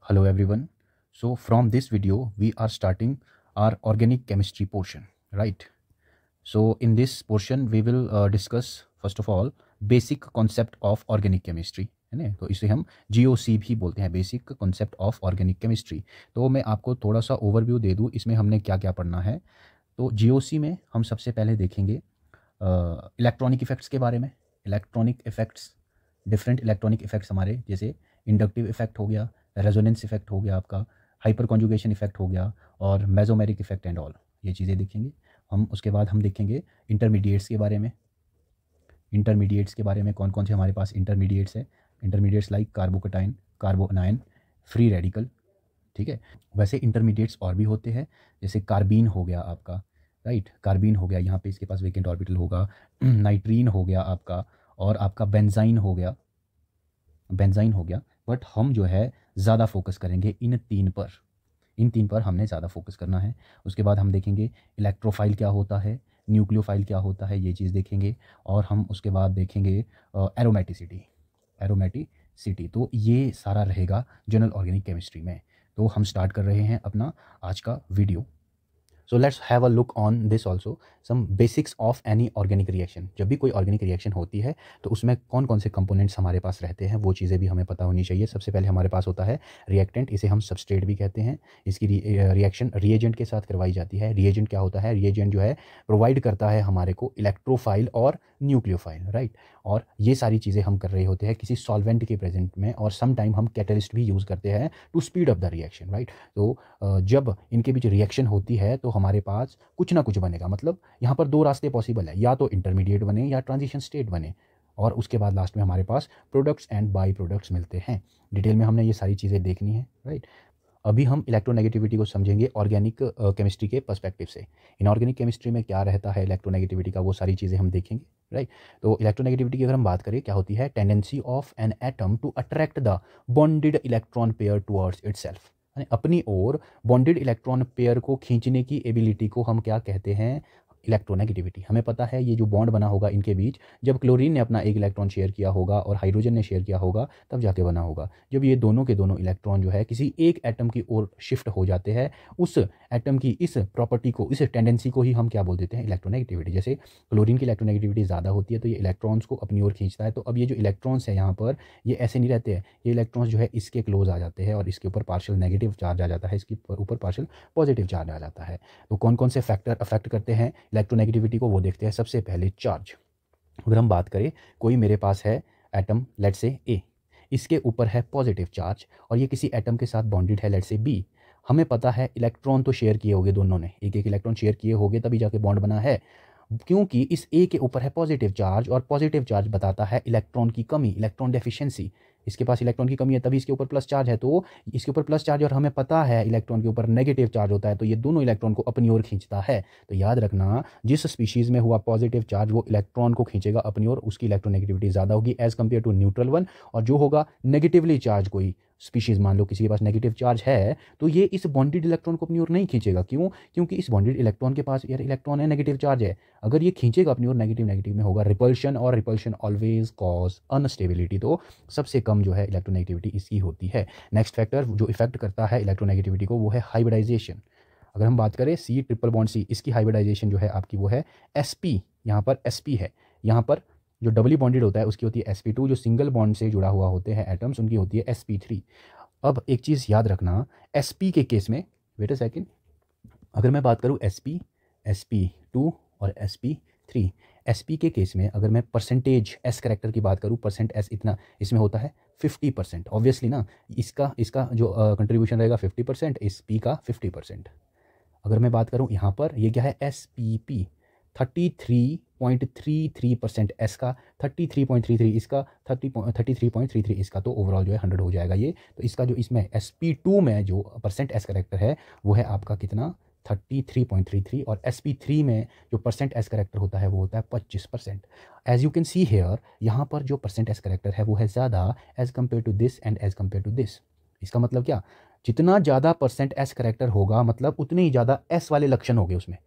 Hello everyone. So from this video we are starting our organic chemistry portion, right? So in this portion we will discuss first of all basic concept of organic chemistry, है ना। तो इसे हम GOC भी बोलते हैं, basic concept of organic chemistry. तो मैं आपको थोड़ा सा ओवरव्यू दे दूँ इसमें हमने क्या क्या पढ़ना है। तो GOC में हम सबसे पहले देखेंगे इलेक्ट्रॉनिक इफ़ेक्ट्स के बारे में। Electronic effects, different electronic effects हमारे, जैसे इंडक्टिव इफ़ेक्ट हो गया, रेजोनेंस इफ़ेक्ट हो गया, आपका हाइपर कॉन्जुगेशन इफ़ेक्ट हो गया, और मेसोमेरिक इफ़ेक्ट एंड ऑल, ये चीज़ें देखेंगे हम। उसके बाद हम देखेंगे इंटरमीडिएट्स के बारे में। इंटरमीडिएट्स के बारे में कौन कौन से हमारे पास इंटरमीडिएट्स है। Intermediates like carbocation, carbanion, free radical, ठीक है। वैसे इंटरमीडिएट्स और भी होते हैं, जैसे कार्बीन हो गया आपका, राइट। कार्बीन हो गया, यहाँ पे इसके पास वेकेंट ऑर्बिटल होगा। नाइट्रीन हो गया आपका, और आपका बेंजाइन हो गया, बेंजाइन हो गया। बट हम जो है ज़्यादा फोकस करेंगे इन तीन पर, इन तीन पर हमने ज़्यादा फोकस करना है। उसके बाद हम देखेंगे इलेक्ट्रोफाइल क्या होता है, न्यूक्लियोफाइल क्या होता है, ये चीज़ देखेंगे। और हम उसके बाद देखेंगे एरोमेटिसिटी, एरोमेटिसिटी। तो ये सारा रहेगा जनरल ऑर्गेनिक केमिस्ट्री में। तो हम स्टार्ट कर रहे हैं अपना आज का video. So let's have a look on this also, some basics of any organic reaction. जब भी कोई ऑर्गेनिक रिएक्शन होती है तो उसमें कौन कौन से कंपोनेंट्स हमारे पास रहते हैं, वो चीज़ें भी हमें पता होनी चाहिए। सबसे पहले हमारे पास होता है रिएक्टेंट, इसे हम सबस्ट्रेट भी कहते हैं। इसकी रिएक्शन रिएजेंट के साथ करवाई जाती है। रिएजेंट क्या होता है, रिएजेंट जो है प्रोवाइड करता है हमारे को इलेक्ट्रोफाइल और न्यूक्लियोफाइल, राइट। और ये सारी चीज़ें हम कर रहे होते हैं किसी सॉल्वेंट के प्रेजेंट में, और सम टाइम हम कैटलिस्ट भी यूज़ करते हैं to speed up the reaction, right. तो जब इनके बीच रिएक्शन होती है तो हमारे पास कुछ ना कुछ बनेगा। मतलब यहाँ पर दो रास्ते पॉसिबल है, या तो इंटरमीडिएट बने या ट्रांजिशन स्टेट बने, और उसके बाद लास्ट में हमारे पास प्रोडक्ट्स एंड बाई प्रोडक्ट्स मिलते हैं। डिटेल में हमने ये सारी चीज़ें देखनी है, राइट। अभी हम इलेक्ट्रोनेगेटिविटी को समझेंगे ऑर्गेनिक केमिस्ट्री के पर्सपेक्टिव से। इनऑर्गेनिक केमिस्ट्री में क्या रहता है इलेक्ट्रोनेगेटिविटी का, वो सारी चीज़ें हम देखेंगे, राइट। तो इलेक्ट्रोनेगेटिविटी की अगर हम बात करें, क्या होती है, tendency of an atom to attract the bonded electron pair towards itself, यानी अपनी ओर बॉन्डेड इलेक्ट्रॉन पेयर को खींचने की एबिलिटी को हम क्या कहते हैं, इलेक्ट्रोनेगेटिविटी। हमें पता है ये जो बॉन्ड बना होगा इनके बीच, जब क्लोरीन ने अपना एक इलेक्ट्रॉन शेयर किया होगा और हाइड्रोजन ने शेयर किया होगा, तब जाके बना होगा। जब ये दोनों के दोनों इलेक्ट्रॉन जो है किसी एक एटम की ओर शिफ्ट हो जाते हैं, उस एटम की इस प्रॉपर्टी को, इस टेंडेंसी को ही हम क्या बोल देते हैं, इलेक्ट्रोनेगेटिविटी। जैसे क्लोरीन की इलेक्ट्रोनेगेटिविटी ज़्यादा होती है तो ये इलेक्ट्रॉन्स को अपनी ओर खींचता है। तो अब ये जो इलेक्ट्रॉन्स है यहाँ पर, ये ऐसे नहीं रहते हैं, ये इलेक्ट्रॉन्स जो है इसके क्लोज आ जाते हैं और इसके ऊपर पार्शियल नेगेटिव चार्ज आ जाता है, इसके ऊपर पार्शियल पॉजिटिव चार्ज आ जाता है। तो कौन कौन से फैक्टर अफेक्ट करते हैं इलेक्ट्रोनेगेटिविटी को, वो देखते हैं। सबसे पहले चार्ज। अगर हम बात करें, कोई मेरे पास है एटम, लेट्स से ए, इसके ऊपर है पॉजिटिव चार्ज, और ये किसी एटम के साथ बॉन्डेड है, लेट्स से बी। हमें पता है इलेक्ट्रॉन तो शेयर किए होंगे, दोनों ने एक एक इलेक्ट्रॉन शेयर किए होंगे, तभी जाके बॉन्ड बना है। क्योंकि इस ए के ऊपर है पॉजिटिव चार्ज, और पॉजिटिव चार्ज बताता है इलेक्ट्रॉन की कमी, इलेक्ट्रॉन डेफिशिएंसी। इसके पास इलेक्ट्रॉन की कमी है, तभी इसके ऊपर प्लस चार्ज है। तो इसके ऊपर प्लस चार्ज, और हमें पता है इलेक्ट्रॉन के ऊपर नेगेटिव चार्ज होता है, तो ये दोनों इलेक्ट्रॉन को अपनी ओर खींचता है। तो याद रखना, जिस स्पीशीज़ में हुआ पॉजिटिव चार्ज वो इलेक्ट्रॉन को खींचेगा अपनी ओर, उसकी इलेक्ट्रोनेगेटिविटी ज़्यादा होगी as compare to neutral one. और जो होगा नेगेटिवली चार्ज, कोई स्पीशीज़ मान लो किसी के पास नेगेटिव चार्ज है, तो ये इस बॉन्डेड इलेक्ट्रॉन को अपनी ओर नहीं खींचेगा। क्यों? क्योंकि इस बॉन्डेड इलेक्ट्रॉन के पास यार इलेक्ट्रॉन है, नेगेटिव चार्ज है। अगर ये खींचेगा अपनी ओर, नेगेटिव नेगेटिव में होगा रिपल्शन, और रिपल्शन ऑलवेज कॉज अनस्टेबिलिटी। तो सबसे कम जो है इलेक्ट्रोनेगेटिविटी इसकी होती है। नेक्स्ट फैक्टर जो इफेक्ट करता है इलेक्ट्रोनेगेटिविटी को, वो है हाइब्रिडाइजेशन। अगर हम बात करें सी ट्रिपल बॉन्ड सी, इसकी हाइब्रिडाइजेशन जो है आपकी वो है sp। यहाँ पर sp है, यहाँ पर जो डबली बॉन्डेड होता है उसकी होती है sp2, जो सिंगल बॉन्ड से जुड़ा हुआ होते हैं एटम्स उनकी होती है sp3। अब एक चीज़ याद रखना, sp के केस में, वेट अ सेकेंड, अगर मैं बात करूँ sp, sp2 और sp3, sp के केस में अगर मैं परसेंटेज s करेक्टर की बात करूँ, परसेंट s इतना इसमें होता है 50%। ऑब्वियसली ना, इसका जो कंट्रीब्यूशन रहेगा 50%, sp का 50%। अगर मैं बात करूँ यहाँ पर, ये क्या है, spp 33.33%, s का 33.33, इसका 33.33 इसका, तो ओवरऑल जो है 100 हो जाएगा ये। तो इसका जो इसमें sp2 में जो परसेंट s करेक्टर है वो है आपका कितना, 33.33, और sp3 में जो परसेंट s करेक्टर होता है वो होता है 25%। As you can see here, यहाँ पर जो परसेंट s करेक्टर है वो है ज़्यादा as compare to this and as compare to this. इसका मतलब क्या, जितना ज़्यादा परसेंट s करेक्टर होगा मतलब उतने ही ज़्यादा s वाले लक्षण होंगे उसमें।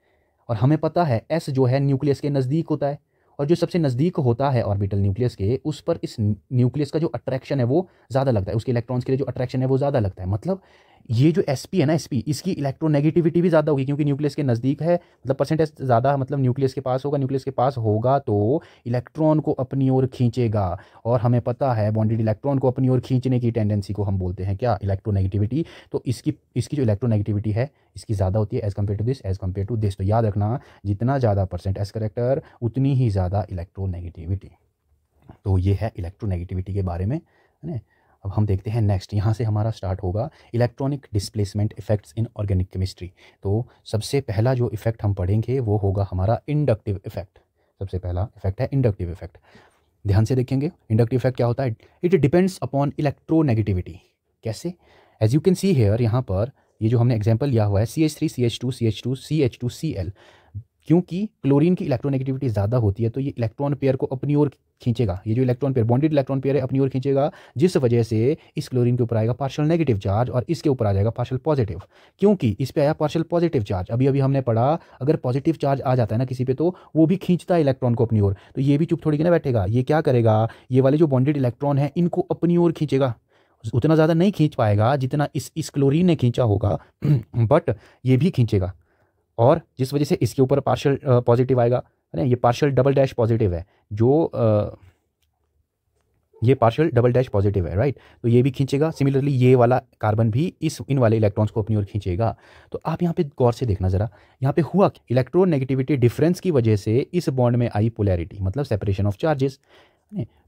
और हमें पता है s जो है न्यूक्लियस के नज़दीक होता है, और जो सबसे नज़दीक होता है ऑर्बिटल न्यूक्लियस के, उस पर इस न्यूक्लियस का जो अट्रैक्शन है वो ज़्यादा लगता है, उसके इलेक्ट्रॉन्स के लिए जो अट्रैक्शन है वो ज़्यादा लगता है। मतलब ये जो sp है ना, sp, इसकी इलेक्ट्रोनेगेटिविटी भी ज़्यादा होगी क्योंकि न्यूक्लियस के नज़दीक है, मतलब परसेंटेज ज़्यादा, मतलब न्यूक्लियस के पास होगा। न्यूक्लियस के पास होगा तो इलेक्ट्रॉन को अपनी ओर खींचेगा, और हमें पता है बॉन्डेड इलेक्ट्रॉन को अपनी ओर खींचने की टेंडेंसी को हम बोलते हैं क्या, इलेक्ट्रोनेगेटिविटी। तो इसकी जो इलेक्ट्रोनेगेटिविटी है इसकी ज़्यादा होती है as compare to this, as compare to this. तो याद रखना, जितना ज़्यादा परसेंट एस करेक्टर उतनी ही ज़्यादा इलेक्ट्रोनेगेटिविटी। तो ये है इलेक्ट्रोनेगेटिविटी के बारे में, है ना। अब हम देखते हैं नेक्स्ट, यहाँ से हमारा स्टार्ट होगा इलेक्ट्रॉनिक डिस्प्लेसमेंट इफेक्ट्स इन ऑर्गेनिक केमिस्ट्री। तो सबसे पहला जो इफेक्ट हम पढ़ेंगे वो होगा हमारा इंडक्टिव इफेक्ट। सबसे पहला इफेक्ट है इंडक्टिव इफेक्ट। ध्यान से देखेंगे इंडक्टिव इफेक्ट क्या होता है। It depends upon electronegativity. कैसे? As you can see here, यहाँ पर ये जो हमने एग्जाम्पल लिया हुआ है CH3 CH2 CH2 CH2 Cl, क्योंकि क्लोरीन की इलेक्ट्रोनेगेटिविटी ज़्यादा होती है तो ये इलेक्ट्रॉन पेयर को अपनी ओर खींचेगा। ये जो electron pair, bonded electron pair है, अपनी ओर खींचेगा, जिस वजह से इस क्लोरीन के ऊपर आएगा पार्शियल नेगेटिव चार्ज और इसके ऊपर आ जाएगा पार्शियल पॉजिटिव। क्योंकि इस पे आया पार्शियल पॉजिटिव चार्ज, अभी अभी हमने पढ़ा अगर पॉजिटिव चार्ज आ जाता है ना किसी पे तो वो भी खींचता है इलेक्ट्रॉन को अपनी ओर। तो ये भी चुप थोड़ी ना बैठेगा, ये क्या करेगा, ये वाले जो बॉन्डेड इलेक्ट्रॉन है इनको अपनी ओर खींचेगा। उतना ज़्यादा नहीं खींच पाएगा जितना इस क्लोरीन ने खींचा होगा बट ये भी खींचेगा, और जिस वजह से इसके ऊपर पार्शियल पॉजिटिव आएगा, है ना। ये पार्शियल डबल डैश पॉजिटिव है, जो ये पार्शियल डबल डैश पॉजिटिव है, राइट। तो ये भी खींचेगा। सिमिलरली ये वाला कार्बन भी इन वाले इलेक्ट्रॉन्स को अपनी ओर खींचेगा। तो आप यहाँ पे गौर से देखना ज़रा, यहाँ पे हुआ इलेक्ट्रोनेगेटिविटी डिफरेंस की वजह से इस बॉन्ड में आई पोलैरिटी, मतलब सेपरेशन ऑफ चार्जेस।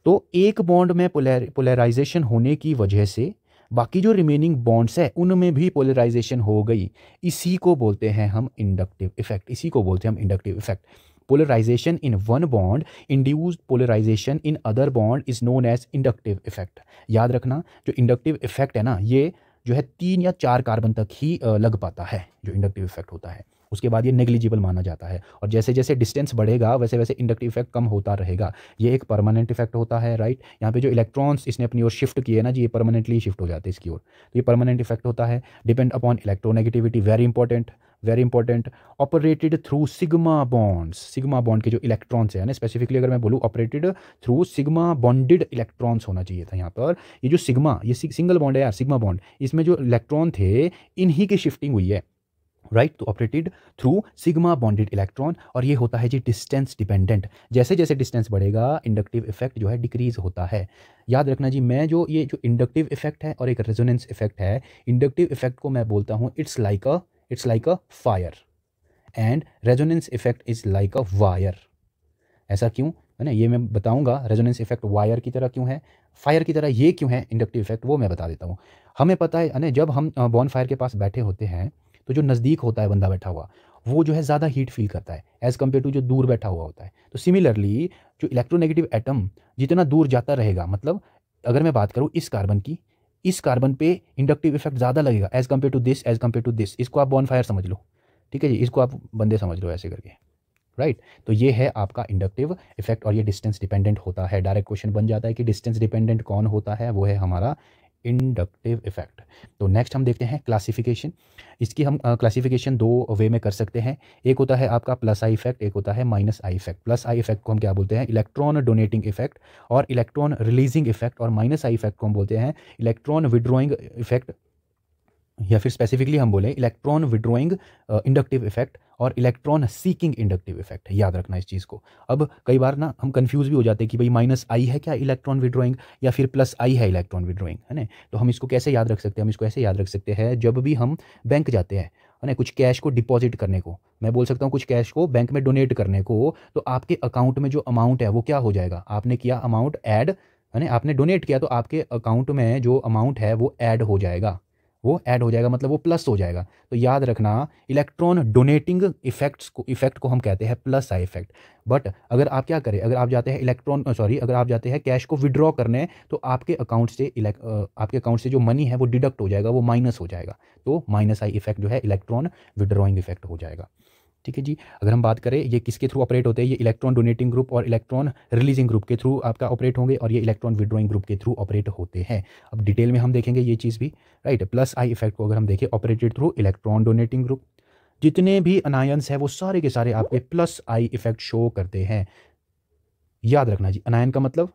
तो एक बॉन्ड में पोलराइजेशन होने की वजह से बाकी जो रिमेनिंग बॉन्ड्स है उनमें भी पोलराइजेशन हो गई। इसी को बोलते हैं हम इंडक्टिव इफेक्ट, इसी को बोलते हैं हम inductive effect. Polarisation in one bond induced polarisation in other bond is known as inductive effect. याद रखना, जो इंडक्टिव इफेक्ट है ना, ये जो है 3 या 4 कार्बन तक ही लग पाता है जो इंडक्टिव इफेक्ट होता है। उसके बाद ये नेग्लिजिबल माना जाता है, और जैसे जैसे डिस्टेंस बढ़ेगा वैसे वैसे इंडक्टिव इफेक्ट कम होता रहेगा। ये एक परमानेंट इफेक्ट होता है, राइट। यहाँ पे जो इलेक्ट्रॉन्स इसने अपनी ओर शिफ्ट किए ना जी, ये परमानेंटली शिफ्ट हो जाते हैं इसकी ओर, तो ये परमानेंट इफेक्ट होता है। Depend upon electronegativity, very important, very important. Operated through sigma bonds, sigma bond के जो इलेक्ट्रॉन्स है ना, स्पेसिफिकली अगर मैं बोलूँ operated through sigma bonded electrons होना चाहिए था यहाँ पर। ये जो सिग्मा, ये सिंगल बॉन्ड है यार, सिग्मा बॉन्ड, इसमें जो इलेक्ट्रॉन थे इन्हीं की शिफ्टिंग हुई है, राइट। तो operated through sigma bonded electron, और ये होता है जी डिस्टेंस डिपेंडेंट। जैसे जैसे डिस्टेंस बढ़ेगा इंडक्टिव इफेक्ट जो है डिक्रीज होता है। याद रखना जी, मैं जो ये जो इंडक्टिव इफेक्ट है और एक रेजोनेंस इफेक्ट है, इंडक्टिव इफेक्ट को मैं बोलता हूँ it's like a fire, and resonance effect is like a wire. ऐसा क्यों, है ना, ये मैं बताऊंगा। रेजोनेंस इफेक्ट वायर की तरह क्यों है, फायर की तरह ये क्यों है इंडक्टिव इफेक्ट, वो मैं बता देता हूँ। हमें पता है ना, जब हम बॉन फायर के पास बैठे होते हैं तो जो नज़दीक होता है बंदा बैठा हुआ, वो जो है ज़्यादा हीट फील करता है एज़ कम्पेयर टू जो दूर बैठा हुआ होता है। तो सिमिलरली जो इलेक्ट्रोनेगेटिव एटम जितना दूर जाता रहेगा, मतलब अगर मैं बात करूँ इस कार्बन की, इस कार्बन पे इंडक्टिव इफेक्ट ज़्यादा लगेगा as compare to this, as compare to this. इसको आप बॉन फायर समझ लो, ठीक है जी, इसको आप बंदे समझ लो ऐसे करके, राइट। तो ये है आपका इंडक्टिव इफेक्ट, और ये डिस्टेंस डिपेंडेंट होता है। डायरेक्ट क्वेश्चन बन जाता है कि डिस्टेंस डिपेंडेंट कौन होता है, वो है हमारा इंडक्टिव इफेक्ट। तो नेक्स्ट हम देखते हैं क्लासिफिकेशन। इसकी हम क्लासिफिकेशन 2 वे में कर सकते हैं। एक होता है आपका प्लस आई इफेक्ट, एक होता है minus I effect. Plus I effect को हम क्या बोलते हैं, इलेक्ट्रॉन डोनेटिंग इफेक्ट और इलेक्ट्रॉन रिलीजिंग इफेक्ट, और माइनस आई इफेक्ट को हम बोलते हैं इलेक्ट्रॉन विड्रॉइंग इफेक्ट, या फिर स्पेसिफिकली हम बोलें इलेक्ट्रॉन विड्रॉइंग इंडक्टिव इफेक्ट और इलेक्ट्रॉन सीकिंग इंडक्टिव इफेक्ट। याद रखना इस चीज़ को। अब कई बार ना हम कंफ्यूज भी हो जाते हैं कि भाई माइनस आई है क्या इलेक्ट्रॉन विड्रॉइंग, या फिर प्लस आई है इलेक्ट्रॉन विड्रॉइंग, है ना। तो हम इसको कैसे याद रख सकते हैं, हम इसको ऐसे याद रख सकते हैं, जब भी हम बैंक जाते हैं, है ना, कुछ कैश को डिपॉजिट करने को, मैं बोल सकता हूँ कुछ कैश को बैंक में डोनेट करने को, तो आपके अकाउंट में जो अमाउंट है वो क्या हो जाएगा, आपने किया अमाउंट ऐड, है ना, आपने डोनेट किया तो आपके अकाउंट में जो अमाउंट है वो ऐड हो जाएगा, वो ऐड हो जाएगा, मतलब वो प्लस हो जाएगा। तो याद रखना इलेक्ट्रॉन डोनेटिंग इफेक्ट को हम कहते हैं प्लस आई इफेक्ट। बट अगर आप क्या करें, अगर आप जाते हैं अगर आप जाते हैं कैश को विड्रॉ करने, तो आपके अकाउंट से जो मनी है वो डिडक्ट हो जाएगा, वो माइनस हो जाएगा। तो माइनस आई इफेक्ट जो है इलेक्ट्रॉन विड्रॉइंग इफेक्ट हो जाएगा। ठीक है जी। अगर हम बात करें ये किसके थ्रू ऑपरेट होते हैं, ये इलेक्ट्रॉन डोनेटिंग ग्रुप और इलेक्ट्रॉन रिलीजिंग ग्रुप के थ्रू आपका ऑपरेट होंगे, और ये इलेक्ट्रॉन विड्रॉइंग ग्रुप के थ्रू ऑपरेट होते हैं। अब डिटेल में हम देखेंगे ये चीज़ भी, राइट। प्लस आई इफेक्ट को अगर हम देखें, operated through electron donating group, जितने भी अनायंस है वो सारे के सारे आपके प्लस आई इफेक्ट शो करते हैं। याद रखना जी, अनायन का मतलब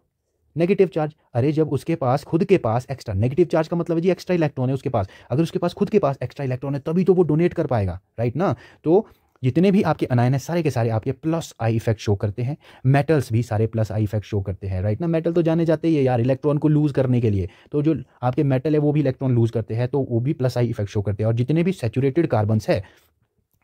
नेगेटिव चार्ज। अरे जब उसके पास खुद के पास एक्स्ट्रा, नेगेटिव चार्ज का मतलब है जी एक्स्ट्रा इलेक्ट्रॉन है उसके पास, अगर उसके पास खुद के पास एक्स्ट्रा इलेक्ट्रॉन है तभी तो वो डोनेट कर पाएगा, राइट ना। तो जितने भी आपके अनायन है सारे के सारे आपके प्लस आई इफेक्ट शो करते हैं। मेटल्स भी सारे प्लस आई इफेक्ट शो करते हैं, राइट ना। मेटल तो जाने जाते ही है यार इलेक्ट्रॉन को लूज करने के लिए, तो जो आपके मेटल है वो भी इलेक्ट्रॉन लूज करते हैं, तो वो भी प्लस आई इफेक्ट शो करते हैं। और जितने भी सैचुरेटेड कार्बन्स है,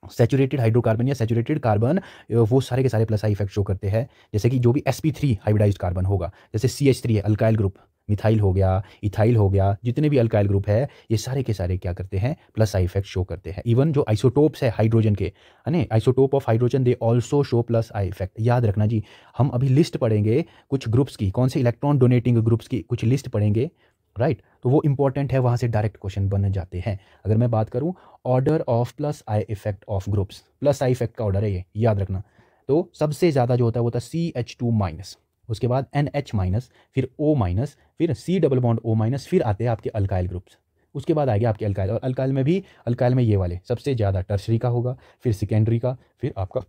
सैचुरेटेड हाइड्रोकार्बन या सैचुरेटेड कार्बन, वो सारे के सारे प्लस आई इफेक्ट शो करते हैं। जैसे कि जो भी sp3 हाइब्रिडाइज्ड कार्बन होगा, जैसे CH3 है अल्काइल ग्रुप, मिथाइल हो गया, इथाइल हो गया, जितने भी अल्काइल ग्रुप है ये सारे के सारे क्या करते हैं, प्लस आई इफेक्ट शो करते हैं। इवन जो आइसोटोप्स है हाइड्रोजन के, है ना, isotope of hydrogen they also show plus I effect. याद रखना जी, हम अभी लिस्ट पढ़ेंगे कुछ ग्रुप्स की, कौन से इलेक्ट्रॉन डोनेटिंग ग्रुप्स की कुछ लिस्ट पढ़ेंगे, राइट। तो वो इंपॉर्टेंट है, वहाँ से डायरेक्ट क्वेश्चन बन जाते हैं। अगर मैं बात करूँ order of plus I effect of groups, plus I effect का ऑर्डर है ये, याद रखना। तो सबसे ज़्यादा जो होता है वो होता है CH2 माइनस, उसके बाद NH माइनस, फिर O माइनस, फिर C double bond O minus, फिर आते हैं आपके अल्काइल ग्रुप्स, उसके बाद आएगा आपके अल्काइल। और अल्काइल में भी, अल्काइल में ये वाले सबसे ज़्यादा टर्शरी का होगा, फिर सेकेंडरी का, फिर आपका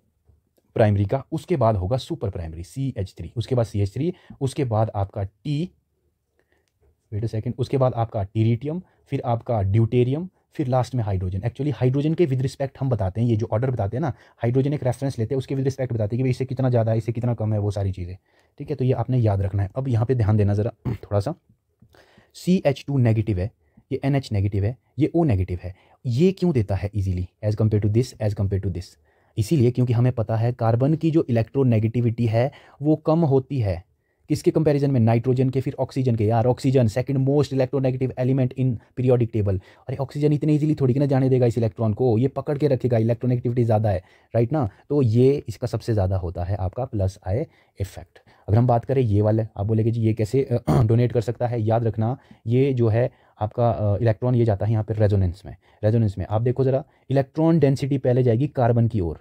प्राइमरी का, उसके बाद होगा सुपर प्राइमरी CH3, उसके बाद CH3, उसके बाद आपका वेट अ सेकंड, उसके बाद आपका टीरिटियम, फिर आपका ड्यूटेरियम, फिर लास्ट में हाइड्रोजन। एक्चुअली हाइड्रोजन के विद रिस्पेक्ट हम बताते हैं, ये जो ऑर्डर बताते हैं ना, हाइड्रोजन एक रेफरेंस लेते हैं, उसके विद रिस्पेक्ट बताते हैं कि भाई इससे कितना ज़्यादा है, इससे कितना कम है, वो सारी चीज़ें, ठीक है। तो ये आपने याद रखना है। अब यहाँ पे ध्यान देना ज़रा थोड़ा सा, CH2 नेगेटिव है, ये NH नेगेटिव है, ये O नेगेटिव है। ये क्यों देता है easily as compare to this, as compare to this? इसीलिए क्योंकि हमें पता है कार्बन की जो इलेक्ट्रोनेगेटिविटी है वो कम होती है, किसके कंपैरिजन में, नाइट्रोजन के, फिर ऑक्सीजन के। यार oxygen second most electronegative element in periodic table. अरे ऑक्सीजन इतने इजीली थोड़ी ना जाने देगा इस इलेक्ट्रॉन को, ये पकड़ के रखेगा, इलेक्ट्रोनेगेटिविटी ज़्यादा है, राइट ना। तो ये इसका सबसे ज़्यादा होता है आपका प्लस आई इफेक्ट। अगर हम बात करें ये वाले, आप बोलेगे जी ये कैसे डोनेट कर सकता है, याद रखना ये जो है आपका इलेक्ट्रॉन ये जाता है यहाँ पर रेजोनेंस में। रेजोनेंस में आप देखो ज़रा, इलेक्ट्रॉन डेंसिटी पहले जाएगी कार्बन की ओर,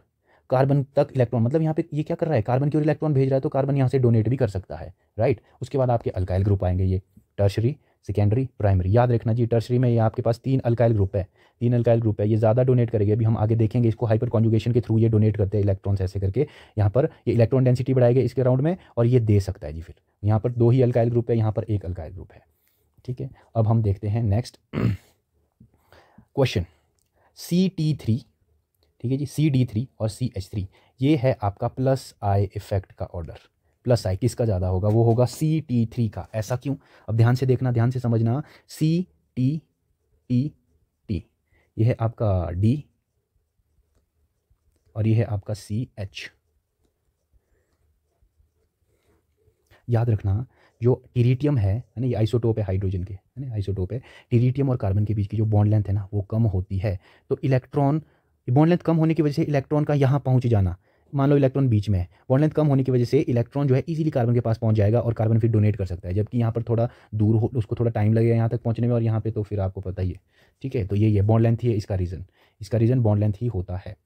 कार्बन तक इलेक्ट्रॉन, मतलब यहाँ पे ये क्या कर रहा है, कार्बन की ओर इलेक्ट्रॉन भेज रहा है, तो कार्बन यहाँ से डोनेट भी कर सकता है, राइट। उसके बाद आपके अल्काइल ग्रुप आएंगे, ये टर्शरी, सेकेंडरी, प्राइमरी। याद रखना जी, टर्शरी में ये आपके पास 3 अल्काइल ग्रुप है, 3 अल्काइल ग्रुप है, ये ज़्यादा डोनेट करेंगे। अभी हम आगे देखेंगे इसको, हाइपर कॉन्जुगेशन के थ्रू ये डोनेट करते हैं इलेक्ट्रॉन्स ऐसे करके। यहाँ पर ये इलेक्ट्रॉन डेंसिटी बढ़ाएगा इसके राउंड में, और ये दे सकता है जी। फिर यहाँ पर 2 ही अल्काइल ग्रुप है, यहाँ पर 1 अल्काइल ग्रुप है, ठीक है। अब हम देखते हैं नेक्स्ट क्वेश्चन, CT3, ठीक है जी, CD3 और CH3, ये है आपका प्लस आई इफेक्ट का ऑर्डर। प्लस आई किसका ज़्यादा होगा, वो होगा CT3 का। ऐसा क्यों? अब ध्यान से देखना, ध्यान से समझना। CTT, ये है आपका D और ये है आपका CH। याद रखना जो टीरिटियम है ना, ये आइसोटोप है हाइड्रोजन के, है ना, आइसोटोप है। टीरिटियम और कार्बन के बीच की जो बॉन्ड लेंथ है ना वो कम होती है, तो इलेक्ट्रॉन, बॉन्ड लेंथ कम होने की वजह से इलेक्ट्रॉन का यहाँ पहुँच जाना, मान लो इलेक्ट्रॉन बीच में है, बॉन्ड लेंथ कम होने की वजह से इलेक्ट्रॉन जो है इजीली कार्बन के पास पहुँच जाएगा और कार्बन फिर डोनेट कर सकता है। जबकि यहाँ पर थोड़ा दूर हो, उसको थोड़ा टाइम लगेगा यहाँ तक पहुँचने में, और यहाँ पे तो फिर आपको पता ही है, ठीक है। तो ये बॉन्ड लेंथ ही है इसका रीज़न, इसका रीज़न बॉन्ड लेंथ ही होता है।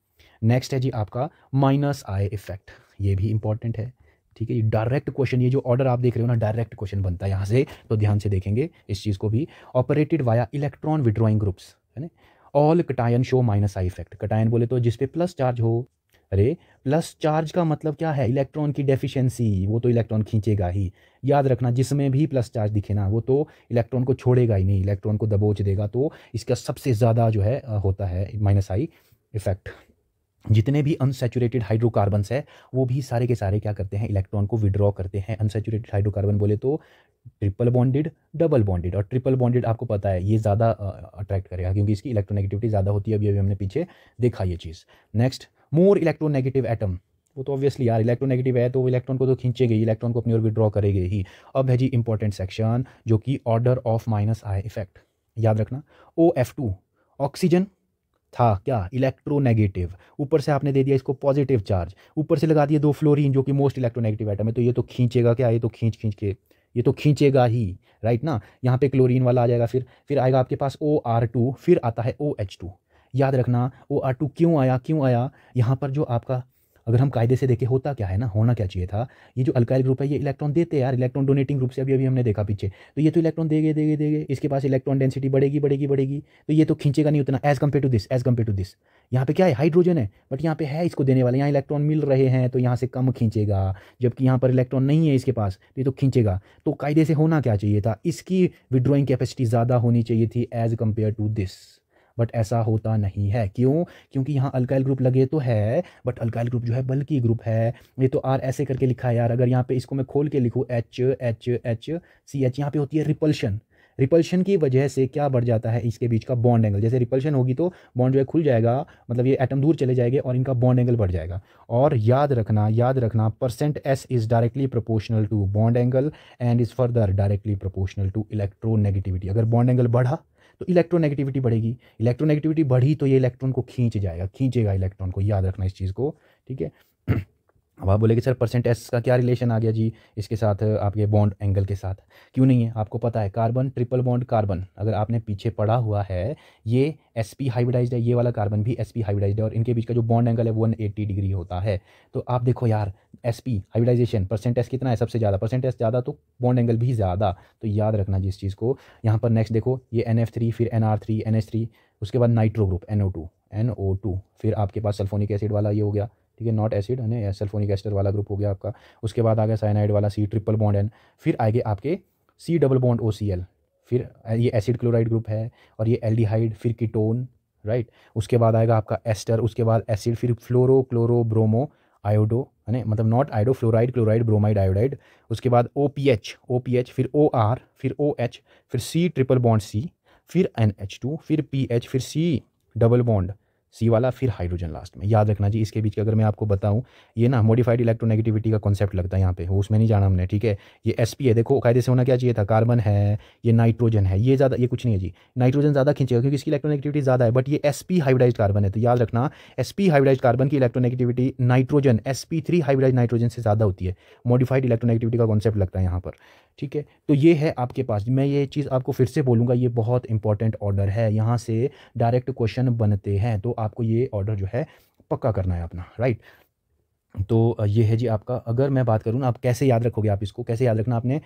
नेक्स्ट है जी आपका माइनस आई इफेक्ट, ये भी इंपॉर्टेंट है, ठीक है। ये डायरेक्ट क्वेश्चन, ये जो ऑर्डर आप देख रहे हो ना, डायरेक्ट क्वेश्चन बनता है यहाँ से, तो ध्यान से देखेंगे इस चीज़ को भी। Operated via electron withdrawing groups, है ना। All cation show minus I effect. Cation बोले तो जिस पे प्लस चार्ज हो। अरे प्लस चार्ज का मतलब क्या है, इलेक्ट्रॉन की डेफिशिएंसी, वो तो इलेक्ट्रॉन खींचेगा ही। याद रखना जिसमें भी प्लस चार्ज दिखे ना वो तो इलेक्ट्रॉन को छोड़ेगा ही नहीं, इलेक्ट्रॉन को दबोच देगा। तो इसका सबसे ज़्यादा जो है होता है माइनस आई इफेक्ट। जितने भी अनसैचुरेटेड हाइड्रोकार्बन्स है वो भी सारे के सारे क्या करते हैं, इलेक्ट्रॉन को विड्रॉ करते हैं। अनसैचुरेटेड हाइड्रोकार्बन बोले तो ट्रिपल बॉन्डेड, डबल बॉन्डेड, और ट्रिपल बॉन्डेड आपको पता है ये ज़्यादा अट्रैक्ट करेगा क्योंकि इसकी इलेक्ट्रोनेगेटिविटी ज़्यादा होती है। अभी हमने पीछे देखा ये चीज़। नेक्स्ट, मोर इलेक्ट्रोनेगेटिव एटम, वो तो ऑब्वियसली यार इलेक्ट्रोनेगेटिव है तो इलेक्ट्रॉन को तो खींचेगी, इलेक्ट्रॉन को अपनी ओर विड्रॉ करेगी ही। अब है जी इंपॉर्टेंट सेक्शन जो कि order of minus I effect. याद रखना OF2 ऑक्सीजन था क्या, इलेक्ट्रोनेगेटिव, ऊपर से आपने दे दिया इसको पॉजिटिव चार्ज, ऊपर से लगा दिए 2 फ्लोरीन जो कि मोस्ट इलेक्ट्रोनेगेटिव एटम है, तो ये तो खींचेगा क्या, ये तो खींच के ये तो खींचेगा ही, राइट ना। यहाँ पे क्लोरीन वाला आ जाएगा, फिर आएगा आपके पास OR2, फिर आता है OH2। याद रखना OR2 क्यों आया, यहाँ पर जो आपका अगर हम कायदे से देखें होता क्या है ना, होना क्या चाहिए था, ये जो अल्काइल ग्रुप है ये इलेक्ट्रॉन देते हैं यार, इलेक्ट्रॉन डोनेटिंग ग्रुप से अभी अभी हमने देखा पीछे, तो ये तो इलेक्ट्रॉन देंगे देंगे देंगे, इसके पास इलेक्ट्रॉन डेंसिटी बढ़ेगी बढ़ेगी बढ़ेगी, तो ये तो खींचेगा नहीं उतना as compare to this, as compare to this. यहाँ पे क्या है, हाइड्रोजन है, बट यहाँ पे है इसको देने वाले, यहाँ इलेक्ट्रॉन मिल रहे हैं तो यहाँ से कम खींचेगा, जबकि यहाँ पर इलेक्ट्रॉन नहीं है इसके पास तो ये तो खींचेगा। तो कायदे से होना क्या चाहिए था, इसकी विड्रॉइंग कैपेसिटी ज़्यादा होनी चाहिए थी as compare to this, but ऐसा होता नहीं है। क्यों? क्योंकि यहाँ अल्काइल ग्रुप लगे तो है, बट अल्काइल ग्रुप जो है बल्कि ग्रुप है, ये तो आर ऐसे करके लिखा है यार, अगर यहाँ पे इसको मैं खोल के लिखूँ H H H C H, यहाँ पे होती है रिपल्शन, रिपल्शन की वजह से क्या बढ़ जाता है इसके बीच का बॉन्ड एंगल, जैसे रिपल्शन होगी तो बॉन्ड जो है खुल जाएगा, मतलब ये एटम दूर चले जाएंगे और इनका बॉन्ड एंगल बढ़ जाएगा। और याद रखना percent S is directly proportional to bond angle and is further directly proportional to electronegativity. अगर बॉन्ड एंगल बढ़ा तो इलेक्ट्रोनेगेटिविटी बढ़ेगी, इलेक्ट्रोनेगेटिविटी बढ़ी तो ये इलेक्ट्रॉन को खींच जाएगा, खींचेगा इलेक्ट्रॉन को, याद रखना इस चीज़ को, ठीक है। अब आप बोलेंगे सर परसेंट एस का क्या रिलेशन आ गया जी इसके साथ, आपके बॉन्ड एंगल के साथ? क्यों नहीं है, आपको पता है कार्बन ट्रिपल बॉन्ड कार्बन, अगर आपने पीछे पढ़ा हुआ है, ये sp हाइब्रिडाइज्ड है, ये वाला कार्बन भी sp हाइब्रिडाइज्ड है, और इनके बीच का जो बॉन्ड एंगल है 180 डिग्री होता है। तो आप देखो यार sp हाइब्रिडाइजेशन परसेंट एस कितना है, सबसे ज़्यादा, परसेंट एस ज़्यादा तो बॉन्ड एंगल भी ज़्यादा, तो याद रखना जी इस चीज़ को। यहाँ पर नेक्स्ट देखो ये NF3 फिर NR3 NH3, उसके बाद नाइट्रो ग्रुप NO2 फिर आपके पास सल्फोनिक एसिड वाला ये हो गया, ठीक है, नॉट एसिड है, सल्फोनिक एस्टर वाला ग्रुप हो गया आपका। उसके बाद आ गया साइनाइड वाला C ट्रिपल बॉन्ड N, फिर आगे आपके C डबल बॉन्ड OCl, फिर ये एसिड क्लोराइड ग्रुप है, और ये एल्डिहाइड, फिर कीटोन, राइट। उसके बाद आएगा आपका एस्टर, उसके बाद एसिड, फिर फ्लोरो क्लोरो ब्रोमो आयोडो, है ना, मतलब not iodo, fluoride chloride bromide iodide. उसके बाद OPH फिर OR फिर OH फिर C ट्रिपल बॉन्ड C, फिर NH2 फिर PH फिर C डबल बॉन्ड C वाला, फिर हाइड्रोजन लास्ट में। याद रखना जी इसके बीच का अगर मैं आपको बताऊं, ये ना मॉडिफाइड इलेक्ट्रोनेगेटिविटी का कॉन्सेप्ट लगता है यहाँ पे, वो उसमें नहीं जाना हमने, ठीक है। ये sp है, देखो कायदे से होना क्या चाहिए था, कार्बन है, ये नाइट्रोजन है, ये ज़्यादा, ये कुछ नहीं है जी, नाइट्रोजन ज़्यादा खींचेगा क्योंकि इसकी इलेक्ट्रोनेगेटिविटी ज़्यादा है, बट ये sp हाइब्रिडाइज्ड कार्बन है, तो याद रखना sp हाइब्रिडाइज्ड कार्बन की electronegativity nitrogen sp3 hybridised nitrogen से ज़्यादा होती है। मॉडिफाइड इलेक्ट्रोनेगेटिविटी का कॉन्सेप्ट लगता है यहाँ पर, ठीक है। तो ये है आपके पास, मैं ये चीज़ आपको फिर से बोलूँगा, ये बहुत इंपॉर्टेंट ऑर्डर है, यहाँ से डायरेक्ट क्वेश्चन बनते हैं, तो आपको ये ऑर्डर जो है पक्का करना है अपना, राइट। तो ये है जी आपका, अगर मैं बात करूँ ना, आप कैसे याद रखोगे, आप इसको कैसे याद रखना, आपने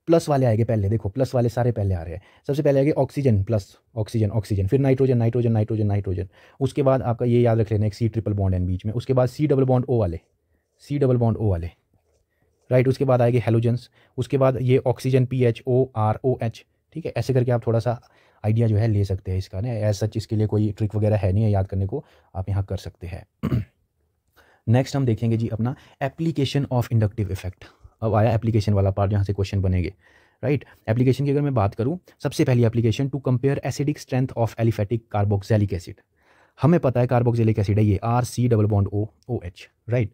प्लस वाले आएंगे पहले, देखो प्लस वाले सारे पहले आ रहे हैं, सबसे पहले आएंगे ऑक्सीजन प्लस ऑक्सीजन ऑक्सीजन, फिर नाइट्रोजन नाइट्रोजन नाइट्रोजन नाइट्रोजन, उसके बाद आपका ये याद रख लेना एक C ट्रिपल बॉन्ड N बीच में, उसके बाद C डबल बॉन्ड O वाले, राइट। उसके बाद आएंगे हेलोजेंस, उसके बाद ये ऑक्सीजन PH OR OH, ठीक है। ऐसे करके आप थोड़ा सा आइडिया जो है ले सकते हैं इसका ना, ऐसा सच इसके लिए कोई ट्रिक वगैरह है नहीं है याद करने को, आप यहाँ कर सकते हैं। नेक्स्ट हम देखेंगे जी अपना एप्लीकेशन ऑफ इंडक्टिव इफेक्ट। अब आया एप्लीकेशन वाला पार्ट जहाँ से क्वेश्चन बनेंगे, राइट। एप्लीकेशन की अगर मैं बात करूँ, सबसे पहली application to compare acidic strength of aliphatic carboxylic acid. हमें पता है कार्बोक्सिलिक एसिड है ये RC double bond OH, right.